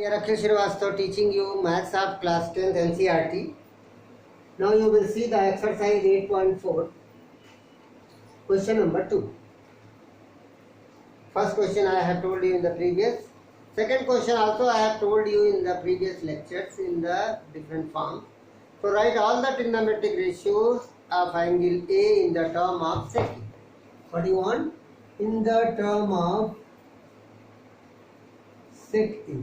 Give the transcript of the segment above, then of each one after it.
Here Akhil Srivastava teaching you Maths of class 10th NCERT. Now you will see the exercise 8.4, question number 2. First question I have told you in the previous. Second question also I have told you in the previous lectures in the different form. So write all the trigonometric ratios of angle A in the term of sec. What do you want? In the term of sec A.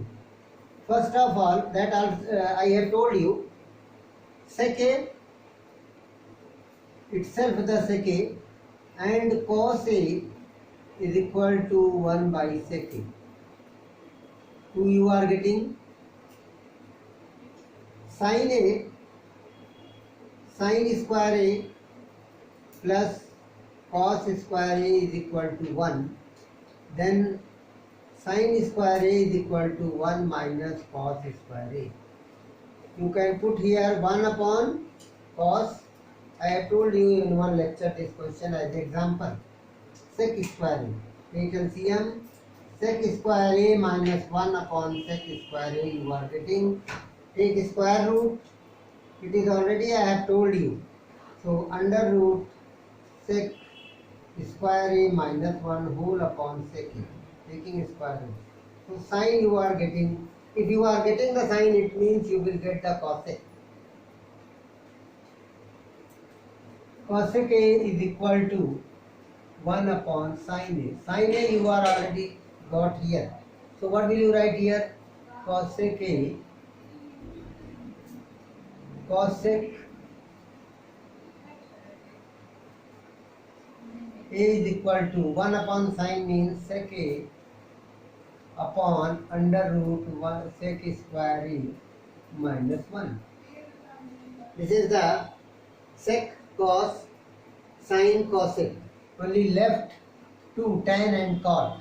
First of all, that I have told you, sec A itself the sec A and cos A is equal to 1 by sec A. So you are getting sin A, sin square A plus cos square A is equal to 1. Then sin square A is equal to 1 minus cos square A. You can put here 1 upon cos. I have told you in one lecture this question as example. Sec square A. Take LCM. Sec square A minus 1 upon sec square A you are getting. Take square root. It is already I have told you. So under root sec square A minus 1 whole upon sec A. Taking square root. So sine you are getting. If you are getting the sine, it means you will get the cosec. Cosec A is equal to 1 upon sine A. Sine A you are already got here. So what will you write here? Cosec A. Cosec A is equal to 1 upon sine means sec A upon under root 1 sec square A minus 1. This is the sec, cos, sin, cosec. Only left 2, tan and cot.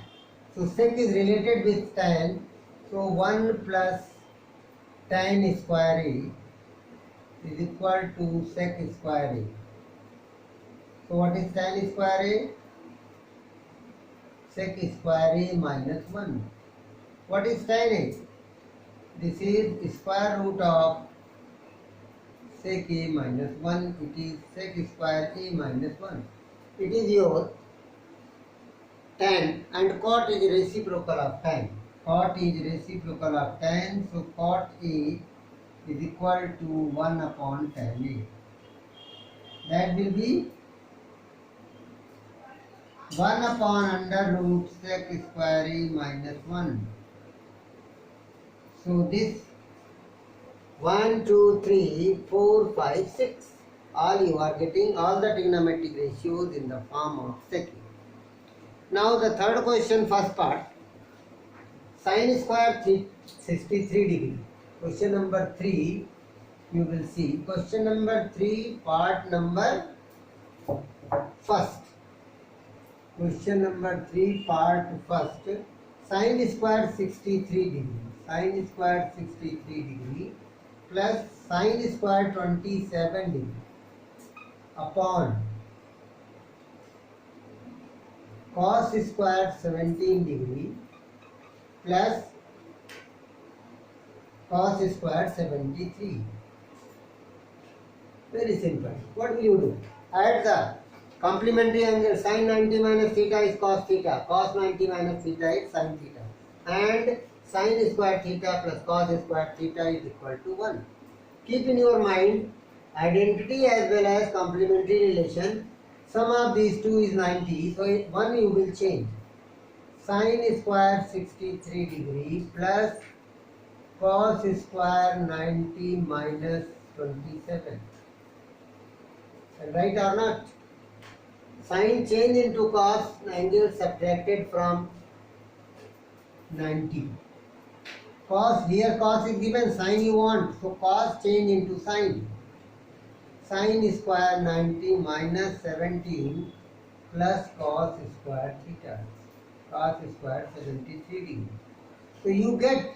So sec is related with tan. So 1 plus tan square A is equal to sec square A. So what is tan square A? Sec square A minus 1. What is tan A? This is square root of sec A minus 1. It is sec square A minus 1. It is your tan, and cot is reciprocal of tan. Cot is reciprocal of tan. So cot A is equal to 1 upon tan A. That will be 1 upon under root sec square A minus 1. So this 1, 2, 3, 4, 5, 6. All you are getting all the trigonometric ratios in the form of sec. Now the third question, first part. Sin square 63 degree. Question number 3 you will see. Question number 3 part number first. Question number 3 part first. Sin square 63 degree. Sin square 63 degree plus sin square 27 degree upon cos square 17 degree plus cos square 73. Very simple. What will you do? Add the complementary angle. Sin 90 minus theta is cos theta. Cos 90 minus theta is sin theta. And sin square theta plus cos square theta is equal to 1. Keep in your mind identity as well as complementary relation. Sum of these two is 90. So one you will change. Sin square 63 degree plus cos square 90 minus 27. And right or not? Sin change into cos, angle subtracted from 90. Cos, here cos is given, sin you want. So cos change into sin. Sin square 90 minus 17 plus cos square theta. Cos square 73 degree. So you get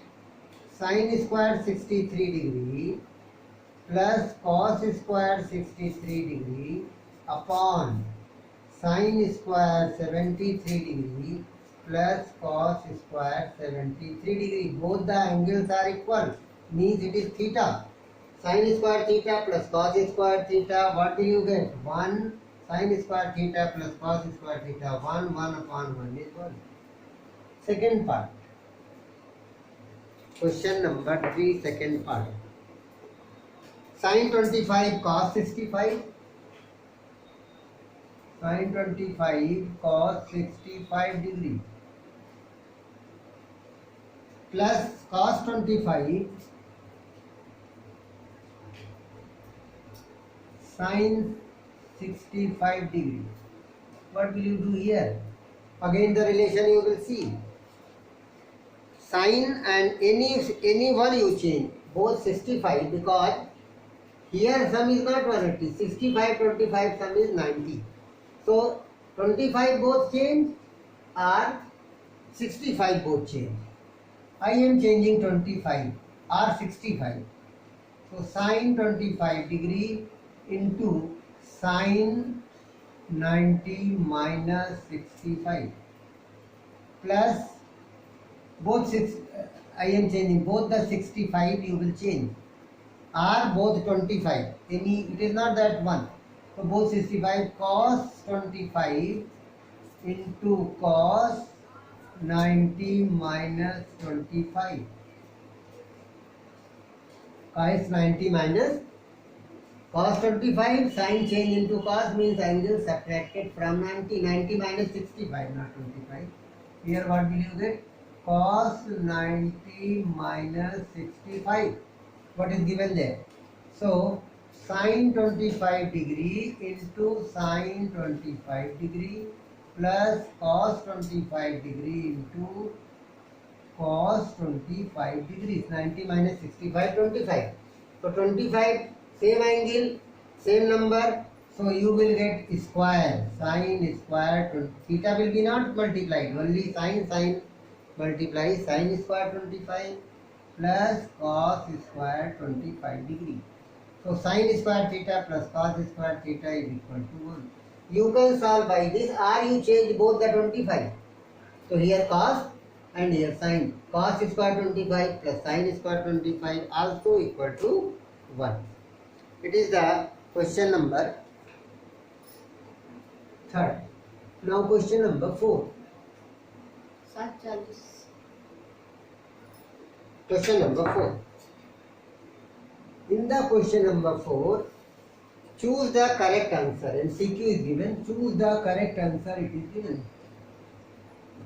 sin square 63 degree plus cos square 63 degree upon sin square 73 degree plus cos square 73 degree. Both the angles are equal, means it is theta. Sin square theta plus cos square theta, what do you get? 1 sin square theta plus cos square theta, 1 upon 1 is 1. Second part. Question number 3, second part. Sin 25 cos 65. Sin 25 cos 65 degree plus cos 25 sin 65 degree. What will you do here? Again the relation you will see. Sin and any one you change, both 65, because here sum is not 180, 65, 25 sum is 90. So 25 both change or 65 both change. I am changing 25 or 65. So sin 25 degree into sin 90 minus 65 plus both I am changing both the 65 you will change or both 25. It is not that one. So both 65 cos 25 into cos 90 minus 25. Cos 90 minus cos 25, sin change into cos means angle subtracted from 90. 90 minus 65, not 25. Here what will you get? Cos 90 minus 65. What is given there? So sin 25 degree into sin 25 degree plus cos 25 degree into cos 25 degrees. 90 minus 65, 25. So 25, same angle, same number. So you will get square, sin square, theta will be not multiplied, only sin multiply sin square 25 plus cos square 25 degree. So sin square theta plus cos square theta is equal to 1. You can solve by this or you change both the 25. So here cos and here sin. Cos square 25 plus sin square 25 also equal to 1. It is the question number 3rd. Now question number 4. Question number 4. In the question number 4, choose the correct answer. And CQ is given. Choose the correct answer. It is given.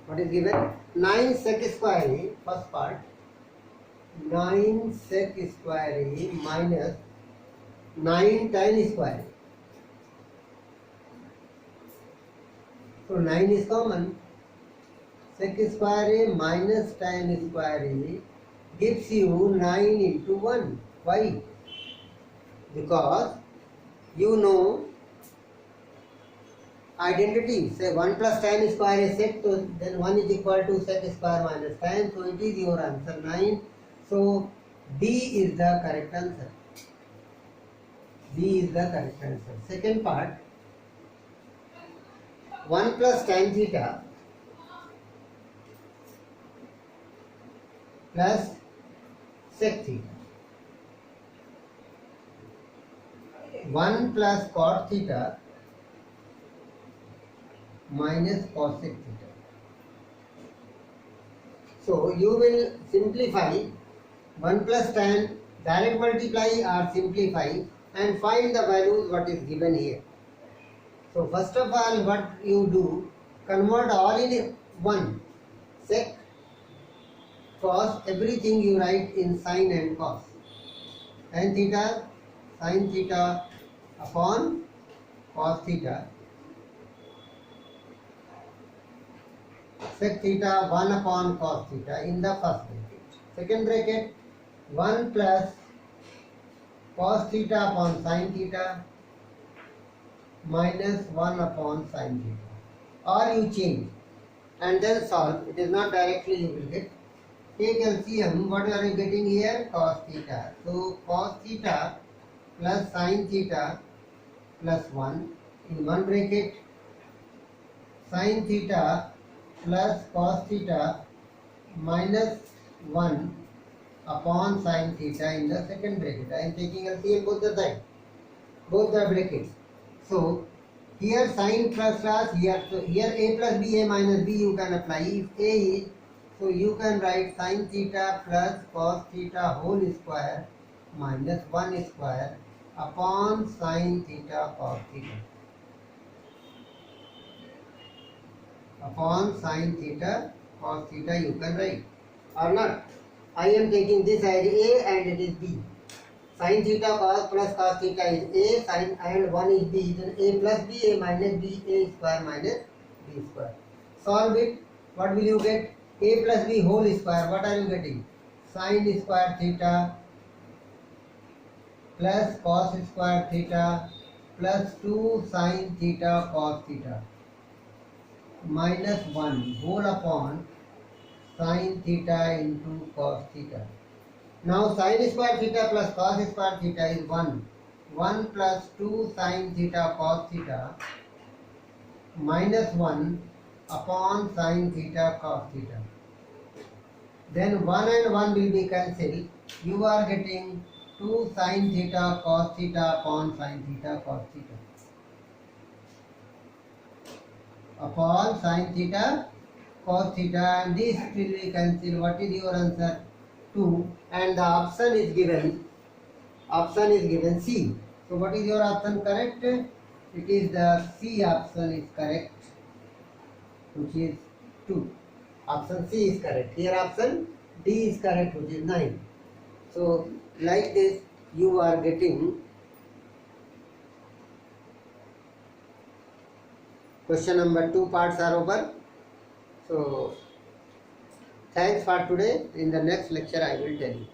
What is given? 9 sec square A, first part. 9 sec square A minus 9 tan square A. So 9 is common. Sec square A minus tan square A gives you 9 into 1. Why? Because you know identity. Say 1 plus tan square is sec, so then 1 is equal to sec square minus tan. So it is your answer 9. So D is the correct answer. D is the correct answer. Second part, 1 plus tan theta plus sec theta. 1 plus cot theta minus cosec theta. So you will simplify 1 plus tan, direct multiply or simplify and find the values what is given here. So first of all what you do, convert all in 1. Sec, cos, everything you write in sin and cos. Tan theta, sin theta upon cos theta. Sec theta 1 upon cos theta in the first bracket. Second bracket, 1 plus cos theta upon sin theta minus 1 upon sin theta. Or you change and then solve. It is not directly you will get. Take LCM. What are you getting here? Cos theta. So cos theta plus sin theta plus 1 in one bracket. Sin theta plus cos theta minus 1 upon sin theta in the second bracket. I am taking LCM both the sides, both the brackets. So here sin plus here, so here a plus b, a minus b you can apply. If a is, so you can write sin theta plus cos theta whole square minus 1 square upon sin theta cos theta. Upon sin theta cos theta you can write or not. I am taking this as a and it is b. Sin theta cos plus cos theta is a, sin and 1 is b, then a plus b, a minus b, a square minus b square. Solve it. What will you get? A plus b whole square. What are you getting? Sin square theta plus cos square theta plus 2 sin theta cos theta minus 1 whole upon sin theta into cos theta. Now sin square theta plus cos square theta is 1. 1 plus 2 sin theta cos theta minus 1 upon sin theta cos theta. Then 1 and 1 will be cancelled. You are getting 2 sin theta cos theta upon sin theta cos theta. Upon sin theta cos theta, and this will be cancelled. What is your answer? 2, and the option is given C. So what is your option correct? It is the C option is correct, which is 2. Option C is correct. Here option D is correct, which is 9. So like this you are getting question number 2 parts are over. So thanks for today. In the next lecture I will tell you.